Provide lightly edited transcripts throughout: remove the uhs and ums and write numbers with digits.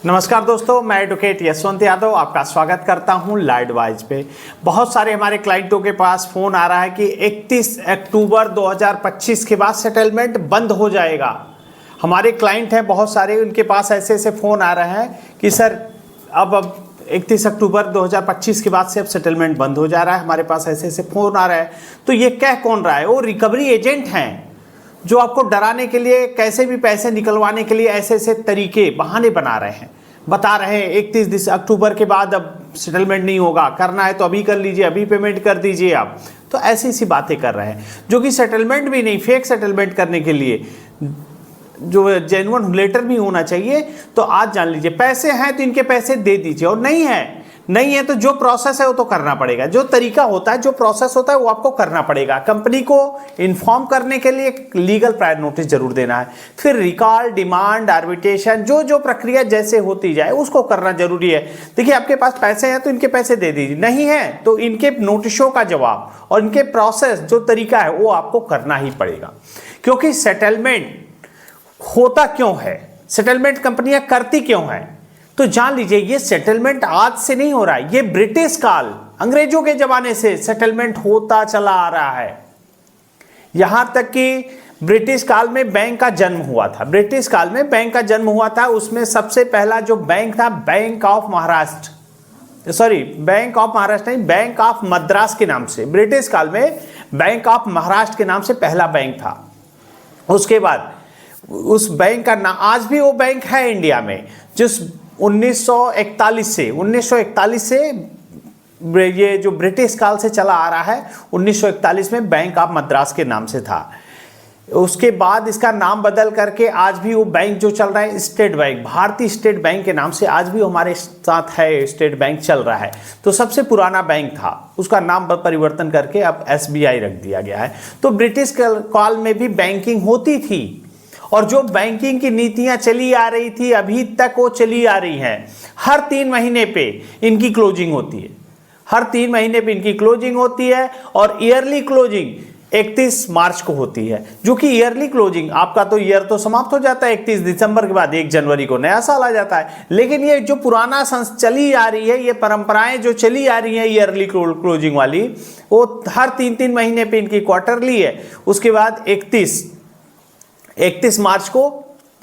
नमस्कार दोस्तों, मैं एडवोकेट यशवंत यादव आपका स्वागत करता हूं लाइडवाइज पे। बहुत सारे हमारे क्लाइंटों के पास फ़ोन आ रहा है कि 31 अक्टूबर 2025 के बाद सेटलमेंट बंद हो जाएगा। हमारे क्लाइंट हैं बहुत सारे, उनके पास ऐसे ऐसे फ़ोन आ रहे हैं कि सर अब 31 अक्टूबर 2025 के बाद से अब सेटलमेंट बंद हो जा रहा है। हमारे पास ऐसे ऐसे फ़ोन आ रहा है। तो ये कह कौन रहा है? वो रिकवरी एजेंट हैं जो आपको डराने के लिए, कैसे भी पैसे निकलवाने के लिए ऐसे ऐसे तरीके, बहाने बना रहे हैं, बता रहे हैं 31 अक्टूबर के बाद अब सेटलमेंट नहीं होगा, करना है तो अभी कर लीजिए, अभी पेमेंट कर दीजिए आप। तो ऐसी सी बातें कर रहे हैं जो कि सेटलमेंट भी नहीं, फेक सेटलमेंट करने के लिए जो जेन्युइन लेटर भी होना चाहिए। तो आज जान लीजिए, पैसे हैं तो इनके पैसे दे दीजिए, और नहीं है तो जो प्रोसेस है वो तो करना पड़ेगा। जो तरीका होता है, जो प्रोसेस होता है वो आपको करना पड़ेगा। कंपनी को इन्फॉर्म करने के लिए एक लीगल प्रायर नोटिस जरूर देना है, फिर रिकॉल, डिमांड, आर्बिट्रेशन, जो प्रक्रिया जैसे होती जाए उसको करना जरूरी है। देखिए, आपके पास पैसे हैं तो इनके पैसे दे दीजिए, नहीं है तो इनके नोटिसों का जवाब और इनके प्रोसेस जो तरीका है वो आपको करना ही पड़ेगा। क्योंकि सेटलमेंट होता क्यों है, सेटलमेंट कंपनियां करती क्यों है, तो जान लीजिए ये सेटलमेंट आज से नहीं हो रहा है। ये ब्रिटिश काल, अंग्रेजों के जमाने से सेटलमेंट होता चला आ रहा है। यहां तक कि ब्रिटिश काल में बैंक का जन्म हुआ था। ब्रिटिश काल में बैंक का जन्म हुआ था। उसमें सबसे पहला जो बैंक था, bank of Maharashtra, sorry bank of Maharashtra नहीं, बैंक ऑफ मद्रास के नाम से। ब्रिटिश काल में बैंक ऑफ महाराष्ट्र के नाम से पहला बैंक था। उसके बाद उस बैंक का नाम, आज भी वो बैंक है इंडिया में, जिस 1941 से ये जो ब्रिटिश काल से चला आ रहा है, 1941 में बैंक ऑफ मद्रास के नाम से था। उसके बाद इसका नाम बदल करके आज भी वो बैंक जो चल रहा है, स्टेट बैंक, भारतीय स्टेट बैंक के नाम से आज भी हमारे साथ है, स्टेट बैंक चल रहा है। तो सबसे पुराना बैंक था, उसका नाम परिवर्तन करके अब SBI रख दिया गया है। तो ब्रिटिश काल में भी बैंकिंग होती थी, और जो बैंकिंग की नीतियां चली आ रही थी अभी तक वो चली आ रही हैं। हर 3 महीने पे इनकी क्लोजिंग होती है, हर 3 महीने पे इनकी क्लोजिंग होती है, और ईयरली क्लोजिंग 31 मार्च को होती है। जो कि ईयरली क्लोजिंग, आपका तो ईयर तो समाप्त हो जाता है 31 दिसंबर के बाद, 1 जनवरी को नया साल आ जाता है। लेकिन ये जो पुराना चली आ रही है, ये परंपराएं जो चली आ रही है ईयरली क्लोजिंग वाली, वो हर 3-3 महीने पे इनकी क्वार्टरली है। उसके बाद 31 मार्च को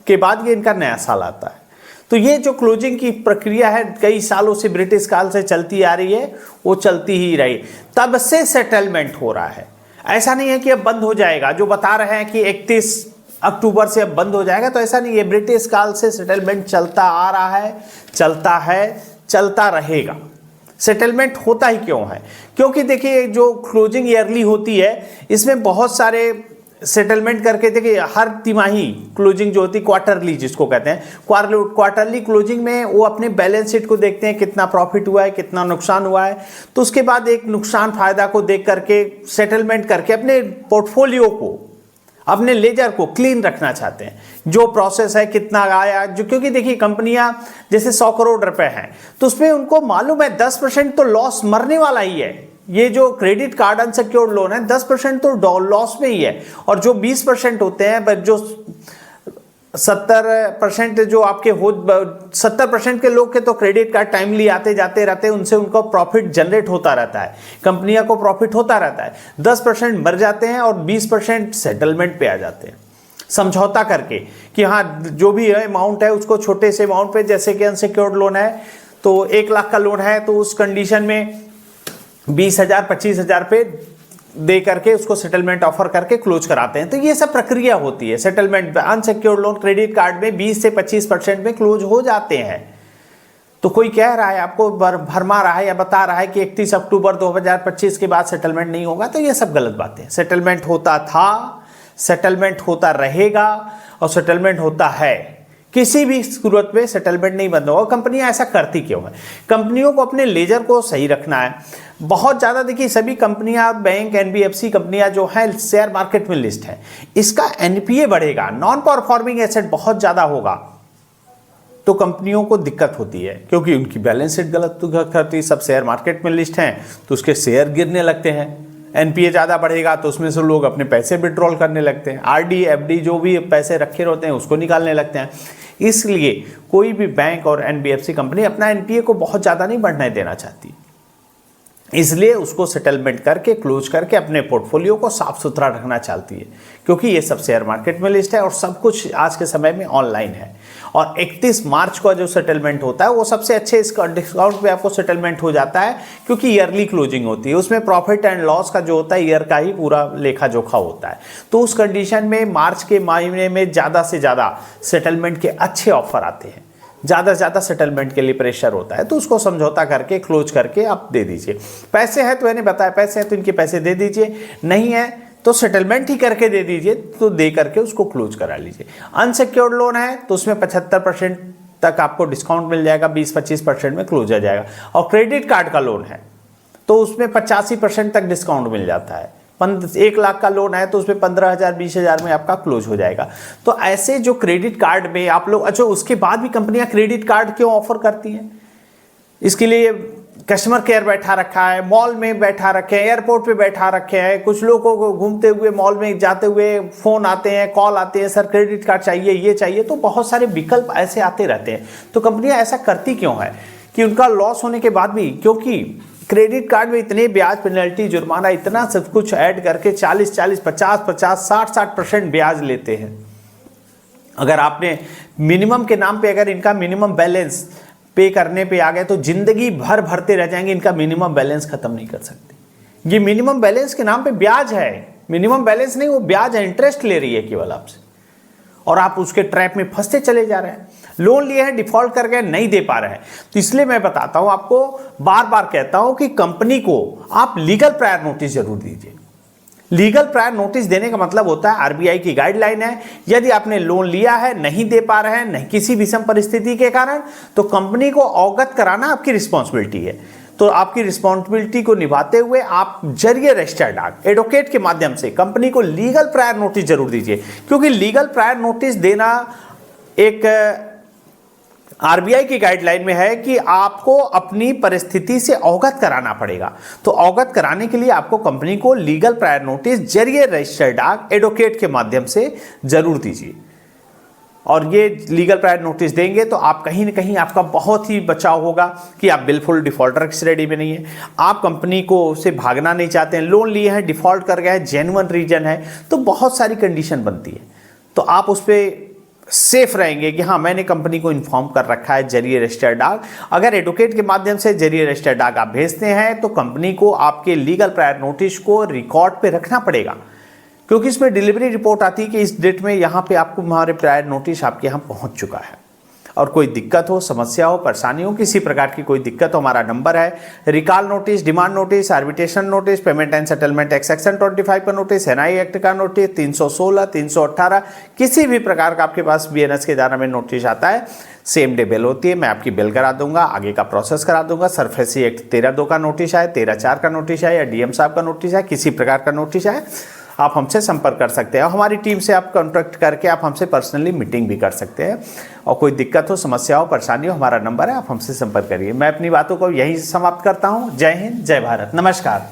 के बाद ये इनका नया साल आता है। तो ये जो क्लोजिंग की प्रक्रिया है, कई सालों से ब्रिटिश काल से चलती आ रही है, वो चलती ही रही, तब से सेटलमेंट हो रहा है। ऐसा नहीं है कि अब बंद हो जाएगा। जो बता रहे हैं कि 31 अक्टूबर से अब बंद हो जाएगा, तो ऐसा नहीं है। ब्रिटिश काल से सेटलमेंट चलता आ रहा है, चलता रहेगा। सेटलमेंट होता ही क्यों है? क्योंकि देखिए, जो क्लोजिंग ईयरली होती है, इसमें बहुत सारे सेटलमेंट करके, देखिए हर तिमाही क्लोजिंग जो होती है, क्वार्टरली जिसको कहते हैं, क्वार्टरली क्लोजिंग में वो अपने बैलेंस शीट को देखते हैं, कितना प्रॉफिट हुआ है, कितना नुकसान हुआ है। तो उसके बाद एक नुकसान फायदा को देख करके सेटलमेंट करके अपने पोर्टफोलियो को, अपने लेजर को क्लीन रखना चाहते हैं। जो प्रोसेस है, कितना आया, जो, क्योंकि देखिए कंपनियां जैसे 100 करोड़ रुपए हैं, तो उसमें उनको मालूम है 10% तो लॉस मरने वाला ही है। ये जो क्रेडिट कार्ड अनसिक्योर्ड लोन है, 10% तो लॉस में ही है, और जो 20% होते हैं, जो 70% जो आपके 70% के लोग के तो क्रेडिट कार्ड टाइमली आते जाते रहते हैं, उनसे उनको प्रॉफिट जनरेट होता रहता है, कंपनियां को प्रॉफिट होता रहता है। 10% मर जाते हैं और 20% सेटलमेंट पे आ जाते हैं, समझौता करके कि हाँ जो भी है अमाउंट है उसको छोटे से अमाउंट पे, जैसे कि अनसिक्योर्ड लोन है तो 1 लाख का लोन है, तो उस कंडीशन में 20,000 25,000 पे दे करके उसको सेटलमेंट ऑफर करके क्लोज कराते हैं। तो ये सब प्रक्रिया होती है। Settlement unsecured loan credit card में 20 से 25% में क्लोज हो जाते हैं। तो कोई कह रहा है, आपको भरमा रहा है या बता रहा है कि 31 अक्टूबर 2025 के बाद सेटलमेंट नहीं होगा, तो ये सब गलत बातें। सेटलमेंट होता था, सेटलमेंट होता रहेगा, और सेटलमेंट होता है। किसी भी सूरत में सेटलमेंट नहीं बंद होगा। कंपनियां ऐसा करती क्यों है? कंपनियों को अपने लेजर को सही रखना है। बहुत ज़्यादा देखिए, सभी कंपनियां, बैंक, NBFC कंपनियां जो हैं शेयर मार्केट में लिस्ट है, इसका NPA बढ़ेगा, नॉन परफॉर्मिंग एसेट बहुत ज़्यादा होगा, तो कंपनियों को दिक्कत होती है, क्योंकि उनकी बैलेंस शीट गलत करती है। सब शेयर मार्केट में लिस्ट हैं तो उसके शेयर गिरने लगते हैं। एनपीए ज़्यादा बढ़ेगा तो उसमें से लोग अपने पैसे विड्रॉल करने लगते हैं, आरडी एफडी जो भी पैसे रखे होते हैं उसको निकालने लगते हैं। इसलिए कोई भी बैंक और एनबीएफसी कंपनी अपना एनपीए को बहुत ज़्यादा नहीं बढ़ने देना चाहती, इसलिए उसको सेटलमेंट करके क्लोज करके अपने पोर्टफोलियो को साफ सुथरा रखना चाहती है, क्योंकि ये सब शेयर मार्केट में लिस्ट है और सब कुछ आज के समय में ऑनलाइन है। और 31 मार्च को जो सेटलमेंट होता है वो सबसे अच्छे इसका डिस्काउंट पे आपको सेटलमेंट हो जाता है, क्योंकि ईयरली क्लोजिंग होती है, उसमें प्रॉफिट एंड लॉस का जो होता है ईयर का ही पूरा लेखा जोखा होता है। तो उस कंडीशन में मार्च के महीने में ज़्यादा से ज़्यादा सेटलमेंट के अच्छे ऑफर आते हैं, ज़्यादा से ज़्यादा सेटलमेंट के लिए प्रेशर होता है, तो उसको समझौता करके क्लोज करके आप दे दीजिए। पैसे हैं तो मैंने बताया, पैसे हैं तो इनके पैसे दे दीजिए, नहीं है तो सेटलमेंट ही करके दे दीजिए, तो दे करके उसको क्लोज करा लीजिए। अनसिक्योर्ड लोन है तो उसमें 75% तक आपको डिस्काउंट मिल जाएगा, 20-25% में क्लोज आ जाएगा। और क्रेडिट कार्ड का लोन है तो उसमें 85% तक डिस्काउंट मिल जाता है। 1 लाख का लोन है तो उसमें 15,000-20,000 में आपका क्लोज हो जाएगा। तो ऐसे जो क्रेडिट कार्ड में आप लोग, अच्छा उसके बाद भी कंपनियां क्रेडिट कार्ड क्यों ऑफर करती हैं? इसके लिए कस्टमर केयर बैठा रखा है, मॉल में बैठा रखे हैं, एयरपोर्ट पे बैठा रखे हैं, कुछ लोगों को घूमते हुए मॉल में जाते हुए फोन आते हैं, कॉल आते हैं, सर क्रेडिट कार्ड चाहिए, ये चाहिए, तो बहुत सारे विकल्प ऐसे आते रहते हैं। तो कंपनियां ऐसा करती क्यों है कि उनका लॉस होने के बाद भी, क्योंकि क्रेडिट कार्ड में इतने ब्याज, पेनल्टी, जुर्माना, इतना सब कुछ ऐड करके 40-40, 50-50, 60-60% ब्याज लेते हैं। अगर आपने मिनिमम के नाम पे अगर इनका मिनिमम बैलेंस पे करने पे आ गए तो जिंदगी भर भरते रह जाएंगे, इनका मिनिमम बैलेंस खत्म नहीं कर सकते। ये मिनिमम बैलेंस के नाम पे ब्याज है, मिनिमम बैलेंस नहीं, वो ब्याज है, इंटरेस्ट ले रही है केवल आपसे, और आप उसके ट्रैप में फंसते चले जा रहे हैं। लोन लिए हैं, डिफॉल्ट कर गए, नहीं दे पा रहे हैं। तो इसलिए मैं बताता हूं आपको, बार बार कहता हूं कि कंपनी को आप लीगल प्रायर नोटिस जरूर दीजिए। लीगल प्रायर नोटिस देने का मतलब होता है, आरबीआई की गाइडलाइन है, यदि आपने लोन लिया है, नहीं दे पा रहे हैं, नहीं किसी विषम परिस्थिति के कारण, तो कंपनी को अवगत कराना आपकी रिस्पॉन्सिबिलिटी है। तो आपकी रिस्पॉन्सिबिलिटी को निभाते हुए आप जरिए रजिस्टर्ड डाक एडवोकेट के माध्यम से कंपनी को लीगल प्रायर नोटिस जरूर दीजिए, क्योंकि लीगल प्रायर नोटिस देना एक आरबीआई की गाइडलाइन में है कि आपको अपनी परिस्थिति से अवगत कराना पड़ेगा। तो अवगत कराने के लिए आपको कंपनी को लीगल प्रायर नोटिस जरिए रजिस्टर्ड डाक एडवोकेट के माध्यम से जरूर दीजिए। और ये लीगल प्रायर नोटिस देंगे तो आप कहीं ना कहीं आपका बहुत ही बचाव होगा कि आप बिल्कुल डिफॉल्टर की श्रेणी में नहीं है, आप कंपनी को से भागना नहीं चाहते हैं, लोन लिए हैं, डिफॉल्ट कर गए, जेन्युइन रीजन है, तो बहुत सारी कंडीशन बनती है, तो आप उस पर सेफ रहेंगे कि हाँ मैंने कंपनी को इन्फॉर्म कर रखा है जरिए रजिस्टर्ड डाक। अगर एडवोकेट के माध्यम से जरिए रजिस्टर्ड डाक आप भेजते हैं तो कंपनी को आपके लीगल प्रायर नोटिस को रिकॉर्ड पे रखना पड़ेगा, क्योंकि इसमें डिलीवरी रिपोर्ट आती है कि इस डेट में यहाँ पे आपको हमारे प्रायर नोटिस आपके यहाँ पहुँच चुका है। और कोई दिक्कत हो, समस्या हो, परेशानी हो, किसी प्रकार की कोई दिक्कत हो, हमारा नंबर है, recall notice, demand notice, arbitration notice, payment and settlement act section 25 का नोटिस, एनआई एक्ट का नोटिस, 316, 318, किसी भी प्रकार का आपके पास बीएनएस के दायरे में नोटिस आता है, सेम डे बिल होती है, मैं आपकी बिल करा दूंगा, आगे का प्रोसेस करा दूंगा। सरफेसी एक्ट 13(2) का नोटिस है, 13(4) का नोटिस है, या डीएम साहब का नोटिस है, किसी प्रकार का नोटिस है, आप हमसे संपर्क कर सकते हैं। हमारी टीम से आप कॉन्टैक्ट करके आप हमसे पर्सनली मीटिंग भी कर सकते हैं। और कोई दिक्कत हो, समस्या हो, परेशानी हो, हमारा नंबर है, आप हमसे संपर्क करिए। मैं अपनी बातों को यहीं समाप्त करता हूँ। जय हिंद, जय भारत, नमस्कार।